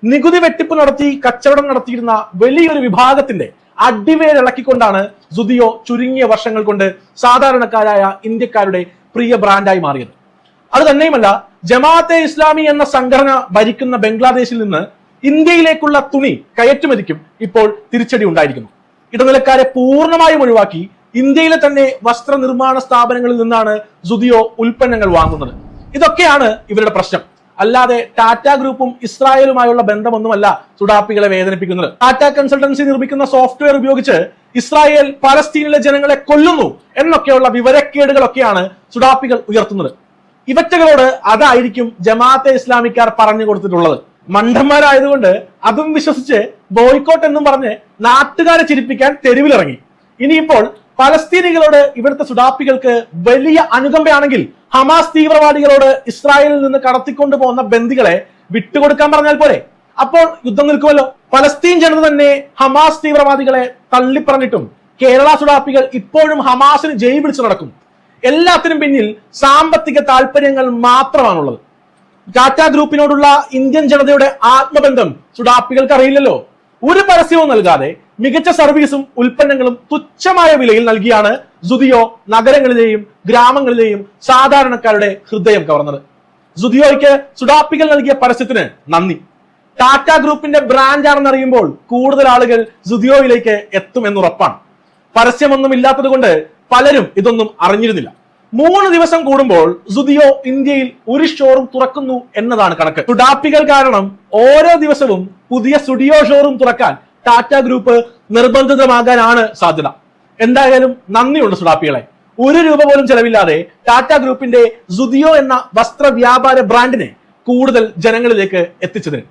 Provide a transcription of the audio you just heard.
നികുതി വെട്ടിപ്പ് നടത്തി കച്ചവടം നടത്തിയിരുന്ന വലിയൊരു വിഭാഗത്തിന്റെ അടിവേരിളക്കിക്കൊണ്ടാണ് സുദിയോ ചുരുങ്ങിയ വർഷങ്ങൾ കൊണ്ട് സാധാരണക്കാരായ ഇന്ത്യക്കാരുടെ പ്രിയ ബ്രാൻഡായി മാറിയത്. അത് തന്നെയുമല്ല, ജമാഅത്തെ ഇസ്ലാമി എന്ന സംഘടന ഭരിക്കുന്ന ബംഗ്ലാദേശിൽ നിന്ന് ഇന്ത്യയിലേക്കുള്ള തുണി കയറ്റുമതിക്കും ഇപ്പോൾ തിരിച്ചടി ഉണ്ടായിരിക്കുന്നു. ഇടനിലക്കാരെ പൂർണ്ണമായും ഒഴിവാക്കി ഇന്ത്യയിലെ തന്നെ വസ്ത്രനിർമ്മാണ സ്ഥാപനങ്ങളിൽ നിന്നാണ് സുദിയോ ഉൽപ്പന്നങ്ങൾ വാങ്ങുന്നത്. ഇതൊക്കെയാണ് ഇവരുടെ പ്രശ്നം. അല്ലാതെ ടാറ്റ ഗ്രൂപ്പും ഇസ്രായേലുമായുള്ള ബന്ധമൊന്നുമല്ല സുഡാപ്പികളെ വേദനിപ്പിക്കുന്നത്. ടാറ്റ കൺസൾട്ടൻസി നിർമ്മിക്കുന്ന സോഫ്റ്റ്വെയർ ഉപയോഗിച്ച് ഇസ്രായേൽ പലസ്തീനിലെ ജനങ്ങളെ കൊല്ലുന്നു എന്നൊക്കെയുള്ള വിവരക്കേടുകളൊക്കെയാണ് സുഡാപ്പികൾ ഉയർത്തുന്നത്. ഇവറ്റകളോട് അതായിരിക്കും ജമാഅത്തെ ഇസ്ലാമിക്കാർ പറഞ്ഞു കൊടുത്തിട്ടുള്ളത്. മണ്ടന്മാരായതുകൊണ്ട് അതും വിശ്വസിച്ച് ബോയ്ക്കോട്ട് എന്നും പറഞ്ഞ് നാട്ടുകാരെ ചിരിപ്പിക്കാൻ തെരുവിലിറങ്ങി. ഇനിയിപ്പോൾ പലസ്തീനികളോട് ഇവിടുത്തെ സുഡാപ്പികൾക്ക് വലിയ അനുകമ്പയാണെങ്കിൽ ഹമാസ് തീവ്രവാദികളോട് ഇസ്രായേലിൽ നിന്ന് കടത്തിക്കൊണ്ടു പോകുന്ന ബന്ദികളെ വിട്ടുകൊടുക്കാൻ പറഞ്ഞാൽ പോരെ? അപ്പോൾ യുദ്ധം നിൽക്കുമല്ലോ. പലസ്തീൻ ജനത തന്നെ ഹമാസ് തീവ്രവാദികളെ തള്ളിപ്പറഞ്ഞിട്ടും കേരള സുഡാപ്പികൾ ഇപ്പോഴും ഹമാസിന് ജയ് പിടിച്ചു നടക്കും. എല്ലാത്തിനും പിന്നിൽ സാമ്പത്തിക താല്പര്യങ്ങൾ മാത്രമാണുള്ളത്. ടാറ്റ ഗ്രൂപ്പിനോടുള്ള ഇന്ത്യൻ ജനതയുടെ ആത്മബന്ധം സുഡാപ്പികൾക്ക് അറിയില്ലല്ലോ. ഒരു പരസ്യവും നൽകാതെ മികച്ച സർവീസും ഉൽപ്പന്നങ്ങളും തുച്ഛമായ വിലയിൽ നൽകിയാണ് സുദിയോ നഗരങ്ങളിലെയും ഗ്രാമങ്ങളിലെയും സാധാരണക്കാരുടെ ഹൃദയം കവർന്നത്. സുദിയോയ്ക്ക് സുഡാപ്പികൾ നൽകിയ പരസ്യത്തിന് നന്ദി. ടാറ്റ ഗ്രൂപ്പിന്റെ ബ്രാൻഡാണെന്നറിയുമ്പോൾ കൂടുതൽ ആളുകൾ സുദിയോയിലേക്ക് എത്തുമെന്നുറപ്പാണ്. പരസ്യമൊന്നും ഇല്ലാത്തത് കൊണ്ട് പലരും ഇതൊന്നും അറിഞ്ഞിരുന്നില്ല. 3 ദിവസം കൂടുമ്പോൾ സുദിയോ ഇന്ത്യയിൽ ഒരു ഷോറൂം തുറക്കുന്നു എന്നതാണ് കണക്ക്. സുഡാപ്പികൾ കാരണം ഓരോ ദിവസവും പുതിയ സ്റ്റുഡിയോ ഷോറൂം തുറക്കാൻ ടാറ്റ ഗ്രൂപ്പ് നിർബന്ധിതമാകാനാണ് സാധ്യത. എന്തായാലും നന്ദിയുണ്ട് സുഡാപ്പികളെ. 1 രൂപ പോലും ചെലവില്ലാതെ ടാറ്റ ഗ്രൂപ്പിന്റെ സുദിയോ എന്ന വസ്ത്ര വ്യാപാര ബ്രാൻഡിനെ കൂടുതൽ ജനങ്ങളിലേക്ക് എത്തിച്ചതിന്.